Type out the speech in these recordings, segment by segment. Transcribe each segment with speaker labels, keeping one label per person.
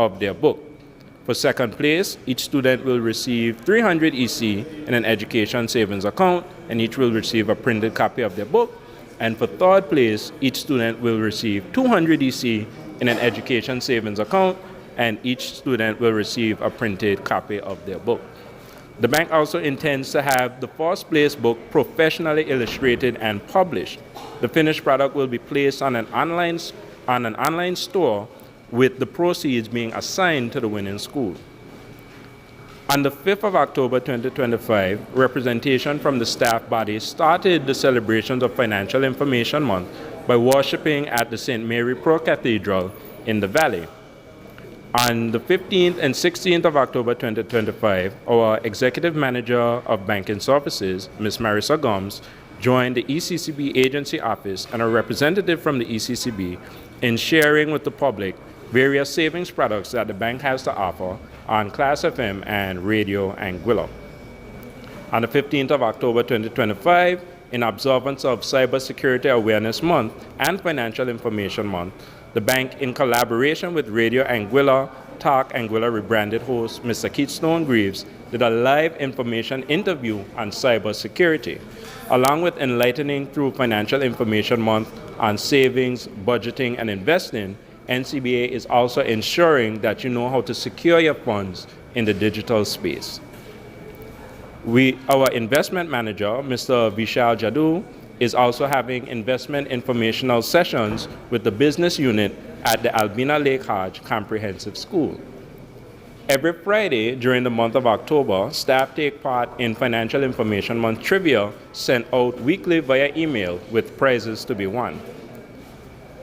Speaker 1: of their book. For second place, each student will receive 300 EC in an education savings account, and each will receive a printed copy of their book. And for third place, each student will receive 200 EC in an education savings account, and each student will receive a printed copy of their book. The bank also intends to have the first place book professionally illustrated and published. The finished product will be placed on an online store, with the proceeds being assigned to the winning school. On the 5th of October 2025, representation from the staff body started the celebrations of Financial Information Month by worshiping at the St. Mary Pro Cathedral in the Valley. On the 15th and 16th of October 2025, our Executive Manager of Banking Services, Ms. Marissa Gomes, joined the ECCB agency office and a representative from the ECCB in sharing with the public various savings products that the bank has to offer on Class FM and Radio Anguilla. On the 15th of October 2025, in observance of Cybersecurity Awareness Month and Financial Information Month, the bank, in collaboration with Radio Anguilla, Talk Anguilla rebranded host Mr. Keith Stone-Greaves, did a live information interview on cybersecurity, along with enlightening through Financial Information Month on savings, budgeting, and investing. NCBA is also ensuring that you know how to secure your funds in the digital space. Our investment manager, Mr. Vishal Jadoo, is also having investment informational sessions with the business unit at the Albina Lake Hodge Comprehensive School. Every Friday during the month of October, staff take part in Financial Information Month trivia sent out weekly via email with prizes to be won.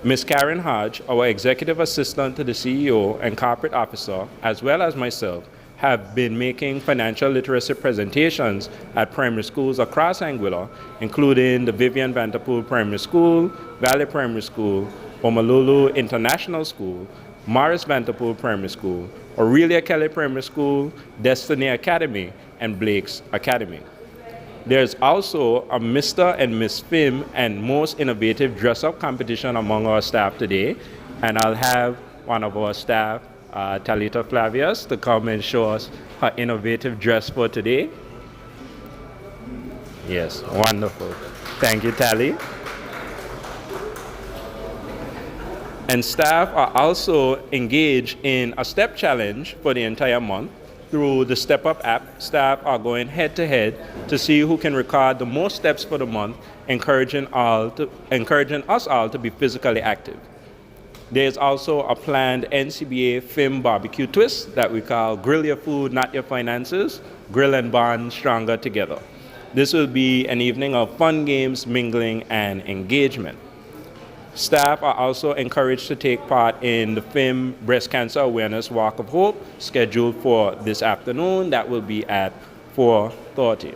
Speaker 1: Ms. Karen Hodge, our executive assistant to the CEO and corporate officer, as well as myself, have been making financial literacy presentations at primary schools across Anguilla, including the Vivian Vanderpool Primary School, Valley Primary School, Omalulu International School, Morris Vanderpool Primary School, Aurelia Kelly Primary School, Destiny Academy, and Blake's Academy. There's also a Mr. and Miss Fim and Most Innovative Dress-Up competition among our staff today, and I'll have one of our staff, Talita Flavius, to come and show us her innovative dress for today. Yes, wonderful. Thank you, Tali. And staff are also engaged in a step challenge for the entire month. Through the Step Up app, staff are going head-to-head to see who can record the most steps for the month, encouraging us all to be physically active. There's also a planned NCBA FIM barbecue twist that we call Grill Your Food, Not Your Finances, Grill and Bond Stronger Together. This will be an evening of fun games, mingling, and engagement. Staff are also encouraged to take part in the FIM Breast Cancer Awareness Walk of Hope, scheduled for this afternoon. That will be at 4:30.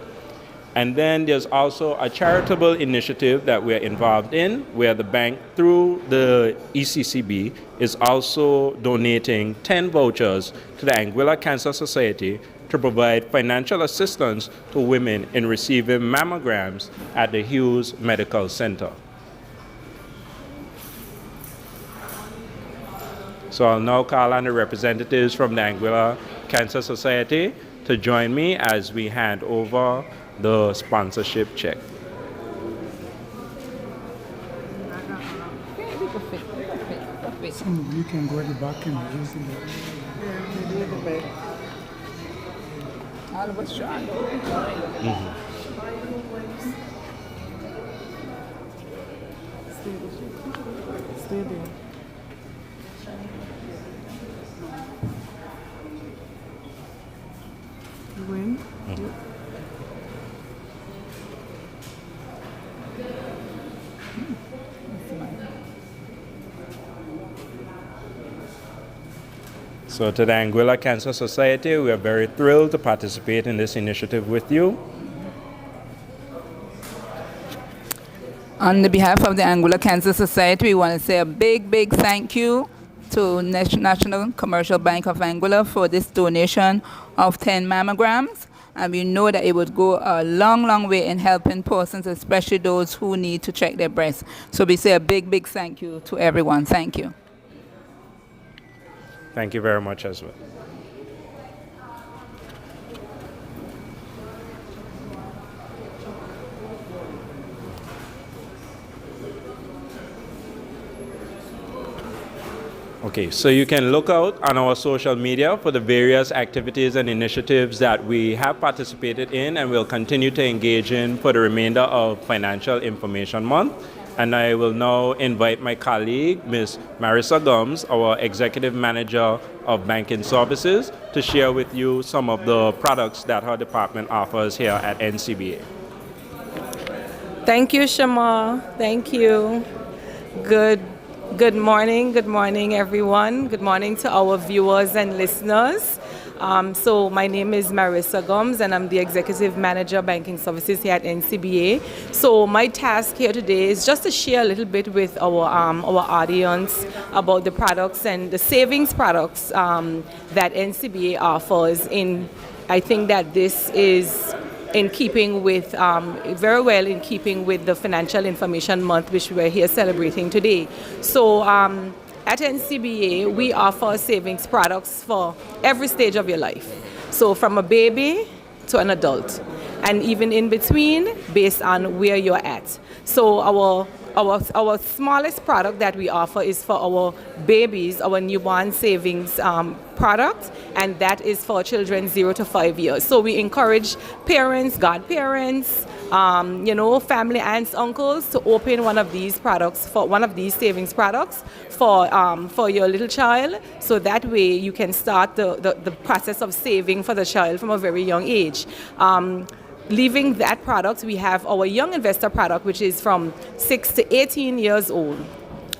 Speaker 1: And then there's also a charitable initiative that we're involved in, where the bank, through the ECCB, is also donating 10 vouchers to the Anguilla Cancer Society to provide financial assistance to women in receiving mammograms at the Hughes Medical Center. So I'll now call on the representatives from the Anguilla Cancer Society to join me as we hand over the sponsorship check.
Speaker 2: You can go at the back and use it. All of us try. Stay there. Win.
Speaker 1: So to the Anguilla Cancer Society, we are very thrilled to participate in this initiative with you.
Speaker 3: On the behalf of the Anguilla Cancer Society, we want to say a big thank you to National Commercial Bank of Anguilla for this donation of 10 mammograms. And we know that it would go a long way in helping persons, especially those who need to check their breasts. So we say a big thank you to everyone. Thank you.
Speaker 1: Thank you very much as well. Okay, so you can look out on our social media for the various activities and initiatives that we have participated in and will continue to engage in for the remainder of Financial Information Month. And I will now invite my colleague, Ms. Marissa Gums, our Executive Manager of Banking Services, to share with you some of the products that her department offers here at NCBA.
Speaker 4: Thank you, Shama. Thank you. Good morning, everyone. Good morning to our viewers and listeners. So my name is Marissa Gums, and I'm the Executive Manager of Banking Services here at NCBA. So my task here today is just to share a little bit with our audience about the products and the savings products that NCBA offers. I think that this is in keeping with, very well in keeping with the Financial Information Month, which we're here celebrating today. So at NCBA, we offer savings products for every stage of your life. So from a baby to an adult, and even in between based on where you're at. So our smallest product that we offer is for our babies, our newborn savings product, and that is for children 0 to 5 years. So we encourage parents, godparents, family aunts, uncles to open one of these products, for one of these savings products for your little child, so that way you can start the process of saving for the child from a very young age. Leaving that product, we have our Young Investor product, which is from 6 to 18 years old.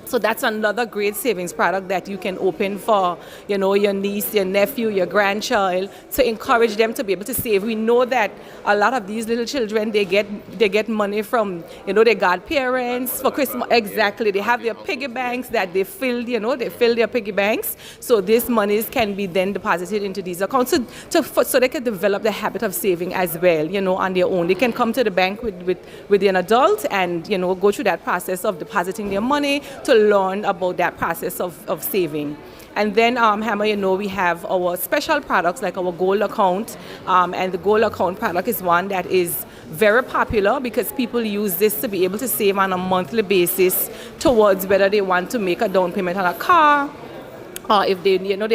Speaker 4: So that's another great savings product that you can open for, your niece, your nephew, your grandchild, to encourage them to be able to save. We know that a lot of these little children, they get money from, their godparents for Christmas. Exactly. They have their piggy banks that they fill, they fill their piggy banks. So these monies can be then deposited into these accounts so they can develop the habit of saving as well, on their own. They can come to the bank with an adult and, go through that process of depositing their money to learn about that process of saving. And then, Hammer, we have our special products like our Gold Account, and the Gold Account product is one that is very popular because people use this to be able to save on a monthly basis towards whether they want to make a down payment on a car, or if they know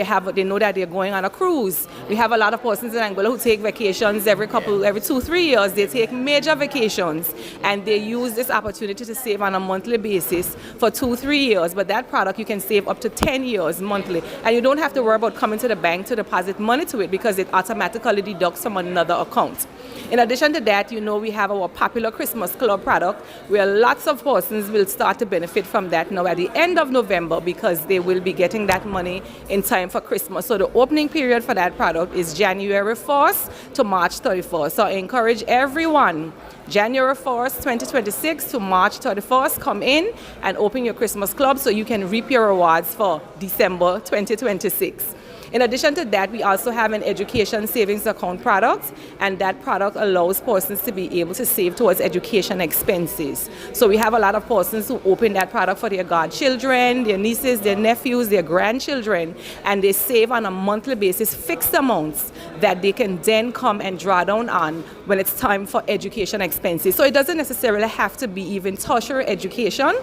Speaker 4: that they're going on a cruise. We have a lot of persons in Angola who take vacations every 2-3 years. They take major vacations and they use this opportunity to save on a monthly basis for 2-3 years. But that product you can save up to 10 years monthly, and you don't have to worry about coming to the bank to deposit money to it because it automatically deducts from another account. In addition to that, we have our popular Christmas Club product, where lots of persons will start to benefit from that now at the end of November, because they will be getting that money in time for Christmas. So the opening period for that product is January 1st to March 31st. So I encourage everyone, January 1st, 2026 to March 31st, come in and open your Christmas club so you can reap your rewards for December 2026. In addition to that, we also have an education savings account product, and that product allows persons to be able to save towards education expenses. So we have a lot of persons who open that product for their godchildren, their nieces, their nephews, their grandchildren, and they save on a monthly basis fixed amounts that they can then come and draw down on when it's time for education expenses. So it doesn't necessarily have to be even tertiary education,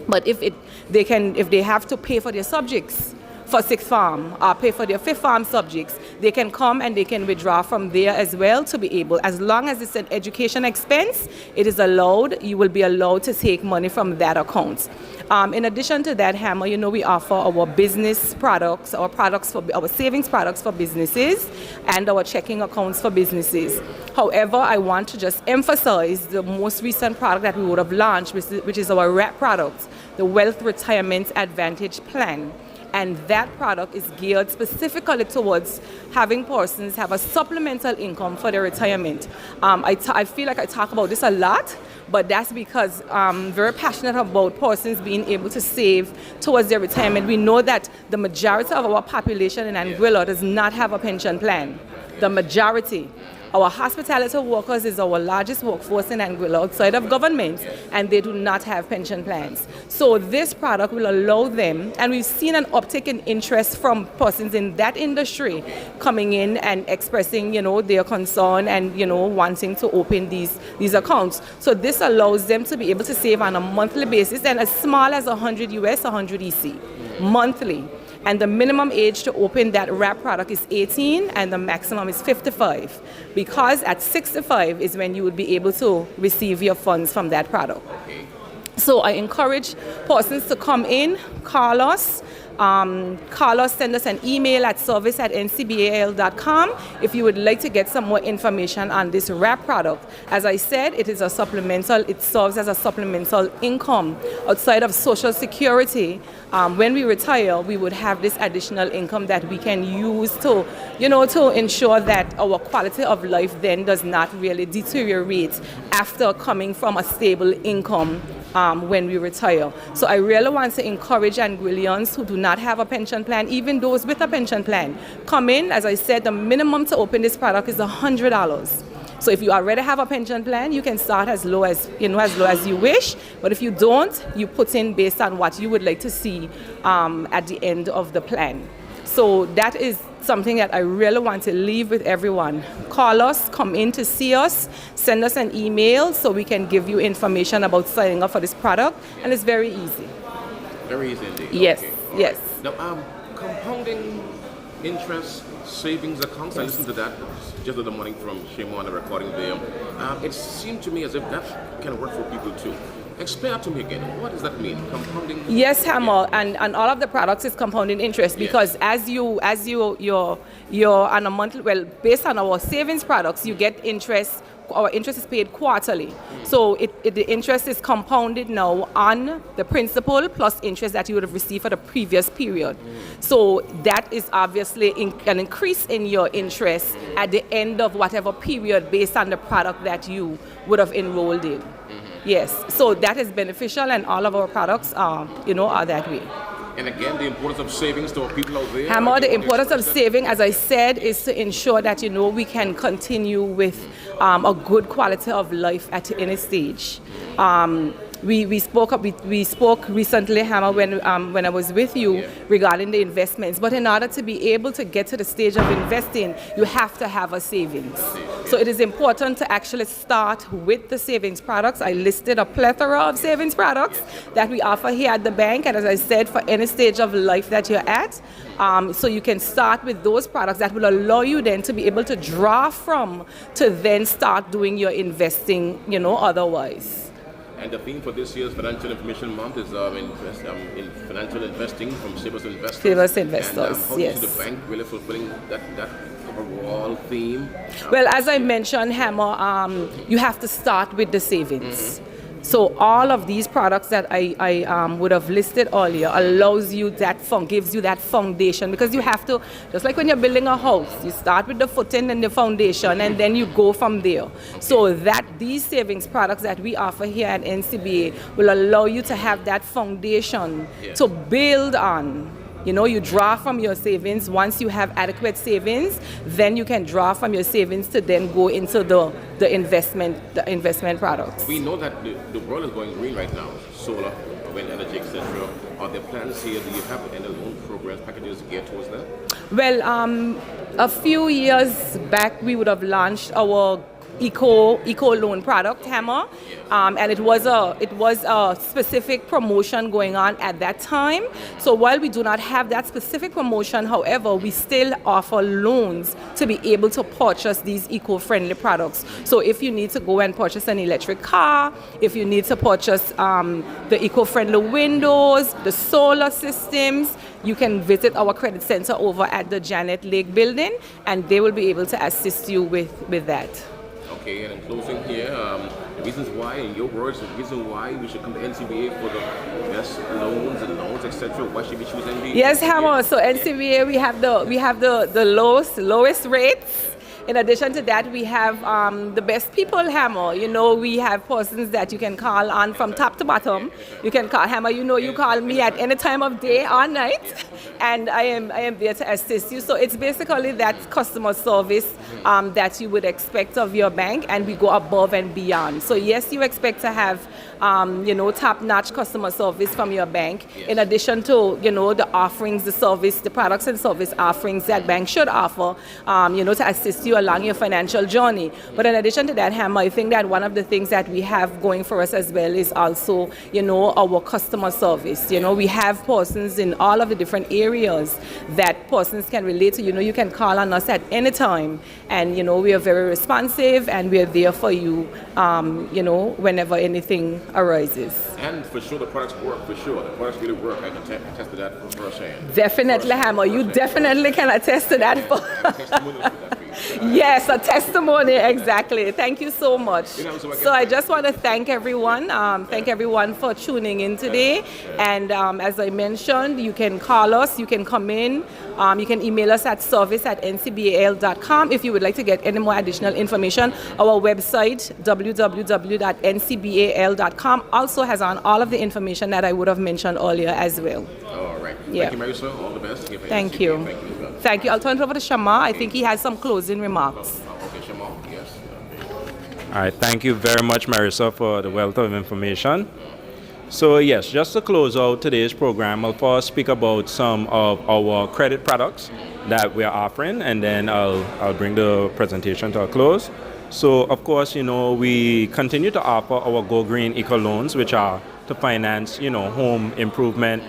Speaker 4: but if they have to pay for their subjects for sixth form or pay for their fifth form subjects, they can come and they can withdraw from there as well to be able, as long as it's an education expense, it is allowed, you will be allowed to take money from that account. In addition to that, Hammer, we offer our business products, our savings products for businesses, and our checking accounts for businesses. However, I want to just emphasize the most recent product that we would have launched, which is our WRAP product, the Wealth Retirement Advantage Plan. And that product is geared specifically towards having persons have a supplemental income for their retirement. I feel like I talk about this a lot, but that's because I'm very passionate about persons being able to save towards their retirement. We know that the majority of our population in Anguilla does not have a pension plan. The majority. Our hospitality workers is our largest workforce in Anguilla outside of government, and they do not have pension plans. So this product will allow them, and we've seen an uptick in interest from persons in that industry coming in and expressing, their concern and, wanting to open these accounts. So this allows them to be able to save on a monthly basis, and as small as 100 US, 100 EC monthly. And the minimum age to open that wrap product is 18 and the maximum is 55, because at 65 is when you would be able to receive your funds from that product. So I encourage persons to come in, call us, send us an email at service@ncbal.com if you would like to get some more information on this wrap product. As I said, it is a supplemental, it serves as a supplemental income outside of Social Security. When we retire, we would have this additional income that we can use to, to ensure that our quality of life then does not really deteriorate after coming from a stable income when we retire. So I really want to encourage Anguillians who do not have a pension plan, even those with a pension plan, come in. As I said, the minimum to open this product is $100. So if you already have a pension plan, you can start as low as you wish. But if you don't, you put in based on what you would like to see at the end of the plan. So that is something that I really want to leave with everyone. Call us, come in to see us, send us an email so we can give you information about signing up for this product. And it's very easy.
Speaker 5: Very easy indeed.
Speaker 4: Yes,
Speaker 5: Okay.
Speaker 4: yes.
Speaker 5: Right. Now, compounding interest savings accounts, I listened to that just in the morning from Shemo on the recording there. It seemed to me as if that can work for people too. Explain that to me again. What does that mean? Compounding?
Speaker 4: Yes, Hammer, and all of the products is compounding interest, because you're on a monthly, well, based on our savings products, you get interest. Our interest is paid quarterly. So the interest is compounded now on the principal plus interest that you would have received for the previous period. So that is obviously an increase in your interest at the end of whatever period based on the product that you would have enrolled in. Yes, so that is beneficial, and all of our products are that way.
Speaker 5: And again, the importance of savings to our people out there.
Speaker 4: Hammer, the importance of saving, as I said, is to ensure that we can continue with a good quality of life at any stage. We spoke recently, Hammer, when I was with you regarding the investments. But in order to be able to get to the stage of investing, you have to have a savings. So it is important to actually start with the savings products. I listed a plethora of savings products that we offer here at the bank, and as I said, for any stage of life that you're at. So you can start with those products that will allow you then to be able to draw from to then start doing your investing, otherwise.
Speaker 5: And the theme for this year's Financial Information Month is in financial investing from Savers Investors.
Speaker 4: Savers Investors,
Speaker 5: and, how
Speaker 4: yes.
Speaker 5: do you see the bank really fulfilling that overall theme?
Speaker 4: Well, as I mentioned, Hammer, you have to start with the savings. So all of these products that I would have listed earlier allows you gives you that foundation, because you have to, just like when you're building a house, you start with the footing and the foundation, and then you go from there. So that these savings products that we offer here at NCBA will allow you to have that foundation to build on. You draw from your savings. Once you have adequate savings, then you can draw from your savings to then go into the investment products.
Speaker 5: We know that the world is going green right now, solar, wind energy, etc. Are there plans here? Do you have any loan programs, packages geared towards that?
Speaker 4: Well, a few years back, we would have launched our eco loan product, Hammer, and it was a specific promotion going on at that time. So while we do not have that specific promotion, however, we still offer loans to be able to purchase these eco-friendly products. So if you need to go and purchase an electric car, if you need to purchase the eco-friendly windows, the solar systems, you can visit our credit center over at the Janet Lake building, and they will be able to assist you with that.
Speaker 5: Okay, and in closing here, the reasons why, in your words, the reason why we should come to NCBA for the best loans, etc. Why should we choose NCBA?
Speaker 4: Yes, Hammer. So NCBA, we have the lowest rates In addition to that, we have the best people hammer. You know, we have persons that you can call on from top to bottom. You can call hammer. You know, you call me at any time of day or night, and I am there to assist you. So it's basically that customer service that you would expect of your bank, and we go above and beyond. So yes, you expect to have top-notch customer service from your bank, in addition to the offerings, the service, the products and service offerings that banks should offer, to assist you along your financial journey. But in addition to that, Hammer, I think that one of the things that we have going for us as well is also our customer service. We have persons in all of the different areas that persons can relate to. You can call on us at any time, and we are very responsive, and we are there for you, whenever anything arises.
Speaker 5: And for sure, the products work. For sure, the products really work. I can attest to that from firsthand.
Speaker 4: Definitely, Hammer. You definitely can attest to that. Yes, a testimony, exactly. Thank you so much. So I just want to thank everyone. Thank everyone for tuning in today. And as I mentioned, you can call us, you can come in, you can email us at service@ncbal.com if you would like to get any more additional information. Our website, www.ncbal.com, also has on all of the information that I would have mentioned earlier as well.
Speaker 5: All right.
Speaker 4: Yeah.
Speaker 5: Thank you, Marisa. All the best.
Speaker 4: Thank you. Thank you. I'll turn it over to Shama. I think he has some closing remarks.
Speaker 5: Okay, Shama. Yes.
Speaker 1: All right, thank you very much, Marisa, for the wealth of information. So yes, just to close out today's program, I'll first speak about some of our credit products that we're offering, and then I'll bring the presentation to a close. So of course, we continue to offer our Go Green Eco Loans, which are to finance, home improvement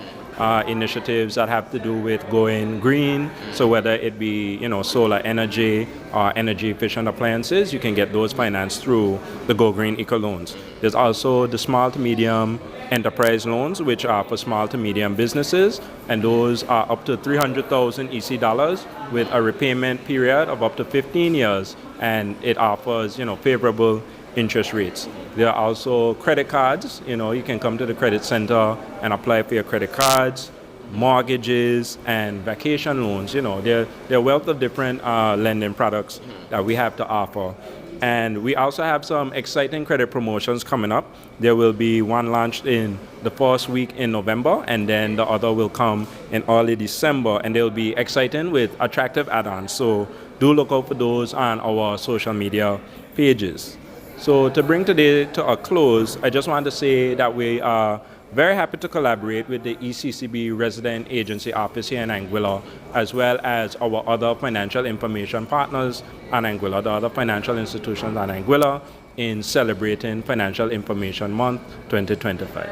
Speaker 1: initiatives that have to do with going green. So whether it be, solar energy or energy efficient appliances, you can get those financed through the Go Green Eco Loans. There's also the small to medium enterprise loans, which are for small to medium businesses, and those are up to 300,000 EC dollars with a repayment period of up to 15 years, and it offers, favorable interest rates. There are also credit cards. You can come to the credit center and apply for your credit cards, mortgages, and vacation loans. There are a wealth of different lending products that we have to offer. And we also have some exciting credit promotions coming up. There will be one launched in the first week in November, and then the other will come in early December, and they'll be exciting with attractive add-ons. So do look out for those on our social media pages. So to bring today to a close, I just want to say that we are very happy to collaborate with the ECCB Resident Agency Office here in Anguilla, as well as our other financial information partners on Anguilla, the other financial institutions on Anguilla, in celebrating Financial Information Month 2025.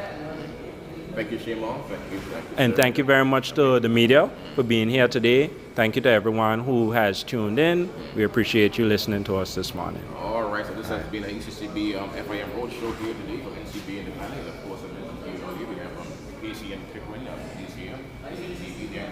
Speaker 5: Thank you, Shema. Thank you.
Speaker 1: And thank you very much to the media for being here today. Thank you to everyone who has tuned in. We appreciate you listening to us this morning.
Speaker 5: All right, so this has been an ECCB FIM Roadshow here today from NCB Independent. Of course, I mentioned to you earlier, we have Casey and Pickering, DC here, ECCB there.